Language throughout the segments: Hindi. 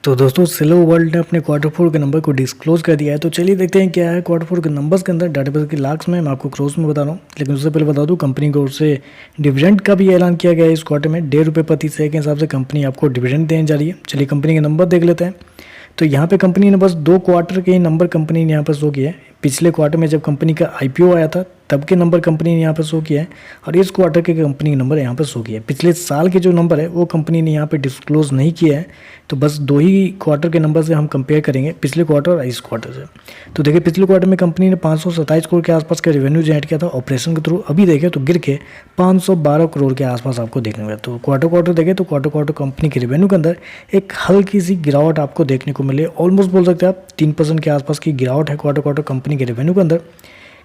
तो दोस्तों सिलो वर्ल्ड ने अपने क्वार्टर फोर के नंबर को डिस्क्लोज कर दिया है। तो चलिए देखते हैं क्या है क्वार्टर फोर के नंबर्स के अंदर। डाटाबेस की लाख्स में मैं आपको क्रोस में बता रहा हूँ, लेकिन उससे पहले बता दूँ कंपनी को उससे डिविडेंड का भी ऐलान किया गया है। इस क्वार्टर में ₹1.5 प्रति शेयर के हिसाब से कंपनी आपको डिविडेंड देने जा रही है। चलिए कंपनी के नंबर देख लेते हैं। तो यहाँ पे कंपनी ने बस 2 क्वार्टर के ही नंबर कंपनी ने यहाँ पर शो किया है। पिछले क्वार्टर में जब कंपनी का IPO आया था तब के नंबर कंपनी ने यहाँ पर शो किया है, और इस क्वार्टर के कंपनी के नंबर यहाँ पर शो किया है। पिछले साल के जो नंबर है वो कंपनी ने यहाँ पे डिस्क्लोज नहीं किया है। तो बस 2 ही क्वार्टर के नंबर से हम कंपेयर करेंगे, पिछले क्वार्टर और इस क्वार्टर से। तो देखिए पिछले क्वार्टर में कंपनी ने 527 करोड़ के आसपास का रेवेन्यू जनरेट किया था ऑपरेशन के थ्रू। अभी देखें तो गिर के 512 करोड़ के आसपास आपको देखने को मिला। तो क्वार्टर देखें तो क्वार्टर कंपनी के रेवेन्यू के अंदर एक हल्की सी गिरावट आपको देखने को मिले। ऑलमोस्ट बोल सकते हैं आप 3% के आसपास की गिरावट है क्वार्टर कंपनी के रेवेन्यू के अंदर।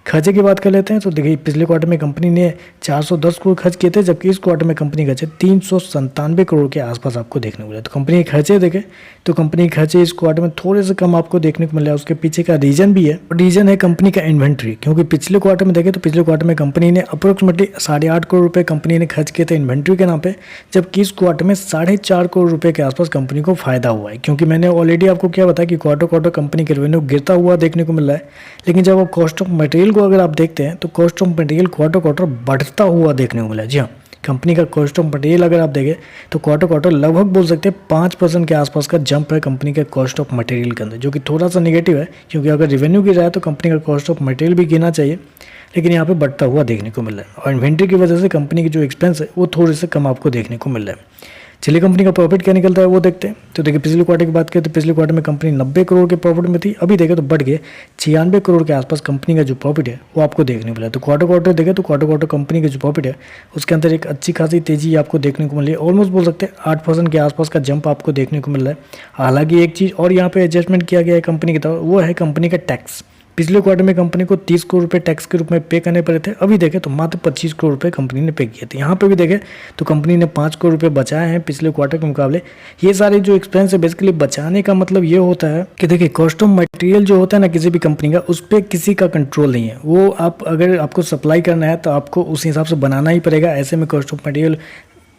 खर्चे की बात कर लेते हैं तो देखिए पिछले क्वार्टर में कंपनी ने 410 करोड़ खर्च किए थे, जबकि इस क्वार्टर में कंपनी खर्चे 397 करोड़ के आसपास आपको देखने को मिले। तो कंपनी के खर्चे देखें तो कंपनी के खर्चे इस क्वार्टर में थोड़े से कम आपको देखने को मिला है। उसके पीछे का रीजन भी है, रीजन है कंपनी का इन्वेंट्री। क्योंकि पिछले क्वार्टर में देखें तो पिछले क्वार्टर में कंपनी ने अप्रोक्सीमेटली 8.5 करोड़ रुपये कंपनी ने खर्च किए थे इन्वेंट्री के नाम पे, जबकि इस क्वार्टर में 4.5 करोड़ रुपये के आसपास कंपनी को फायदा हुआ है। क्योंकि मैंने ऑलरेडी आपको क्या बताया कि क्वार्टर कंपनी के रेवेन्यू गिरता हुआ देखने को मिल रहा है, लेकिन जब आप कॉस्ट ऑफ मटेरियल को अगर आप देखते हैं तो कॉस्ट ऑफ मटेरियल क्वार्टर बढ़ता हुआ देखने को मिला है। जी हाँ, कंपनी का कॉस्ट ऑफ मटेरियल अगर आप देखें तो क्वार्टर लगभग बोल सकते हैं 5% के आसपास का जंप है कंपनी के कॉस्ट ऑफ मटेरियल के अंदर, जो कि थोड़ा सा नेगेटिव है। क्योंकि अगर रेवेन्यू गिर रहा है तो कंपनी का कॉस्ट ऑफ मटेरियल भी गिरना चाहिए, लेकिन यहाँ पे बढ़ता हुआ देखने को मिल रहा है। और इन्वेंट्री की वजह से कंपनी की जो एक्सपेंस है वो थोड़े से कम आपको देखने को मिल रहा है। चलिए कंपनी का प्रॉफिट क्या निकलता है वो देखते हैं। तो देखिए पिछले क्वार्टर की बात करें तो पिछले क्वार्टर में कंपनी 90 करोड़ के प्रॉफिट में थी। अभी देखें तो बढ़ के 96 करोड़ के आसपास कंपनी का जो प्रॉफिट है वो आपको देखने को मिला है। तो क्वार्टर देखें तो क्वार्टर कंपनी का जो प्रॉफिट है उसके अंदर एक अच्छी खासी तेजी आपको देखने को मिली है। ऑलमोस्ट बोल सकते हैं 8% के आसपास का जंप आपको देखने को मिल रहा है। हालांकि एक चीज़ और यहाँ पे एडजस्टमेंट किया गया है कंपनी की तरफ, वो है कंपनी का टैक्स। पिछले क्वार्टर में कंपनी को 30 करोड़ रुपए टैक्स के रूप में पे करने पड़े थे। अभी देखें तो मात्र 25 करोड़ रुपए कंपनी ने पे किए थे। यहाँ पे भी देखें तो कंपनी ने 5 करोड़ रुपए बचाए हैं पिछले क्वार्टर के मुकाबले। ये सारे जो एक्सपेंस है बेसिकली बचाने का मतलब ये होता है कि देखिए कॉस्ट ऑफ मटेरियल जो होता है ना किसी भी कंपनी का, उस पर किसी का कंट्रोल नहीं है। वो आप अगर आपको सप्लाई करना है तो आपको उस हिसाब से बनाना ही पड़ेगा। ऐसे में कॉस्ट ऑफ मटेरियल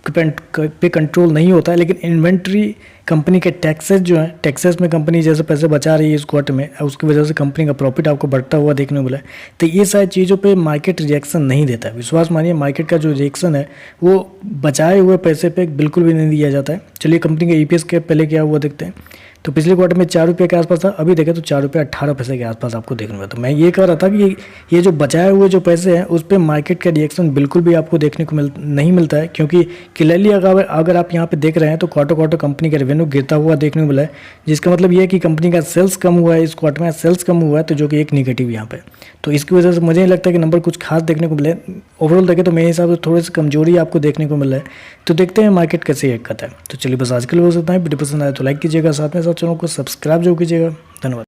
पे कंट्रोल नहीं होता है। लेकिन इन्वेंट्री कंपनी के टैक्सेस जो हैं, टैक्सेस में कंपनी जैसे पैसे बचा रही है इस क्वार्टर में, उसकी वजह से कंपनी का प्रॉफिट आपको बढ़ता हुआ देखने को मिला है। तो ये सारी चीज़ों पे मार्केट रिएक्शन नहीं देता है। विश्वास मानिए मार्केट का जो रिएक्शन है वो बचाए हुए पैसे पे बिल्कुल भी नहीं दिया जाता है। चलिए कंपनी के EPS के पहले क्या हुआ देखते हैं। तो पिछले क्वार्टर में 4 रुपये के आसपास था। अभी देखें तो 4 रुपये 18 पैसे के आसपास आपको देखने को मिला। तो मैं ये कह रहा था कि ये जो बचाए हुए जो पैसे हैं उस पर मार्केट का रिएक्शन बिल्कुल भी आपको देखने को नहीं मिलता है। क्योंकि क्लियरली अगर आप यहाँ पे देख रहे हैं तो क्वार्टर कंपनी का रेवेन्यू गिरता हुआ देखने को मिला है, जिसका मतलब ये है कि कंपनी का सेल्स कम हुआ है। इस क्वार्टर में सेल्स कम हुआ है, तो जो कि एक निगेटिव यहाँ पे। तो इसकी वजह से मुझे नहीं लगता कि नंबर कुछ खास देखने को मिले। ओवरऑल देखें तो मेरे हिसाब से थोड़ी सी कमजोरी आपको देखने को मिल रहा है। तो देखते हैं मार्केट कैसे रिएक्ट करता है। तो चलिए बस आज के लिए हो सकता है। वीडियो पसंद आए तो लाइक कीजिएगा, साथ में साथ चैनल को सब्सक्राइब जरूर कीजिएगा। धन्यवाद।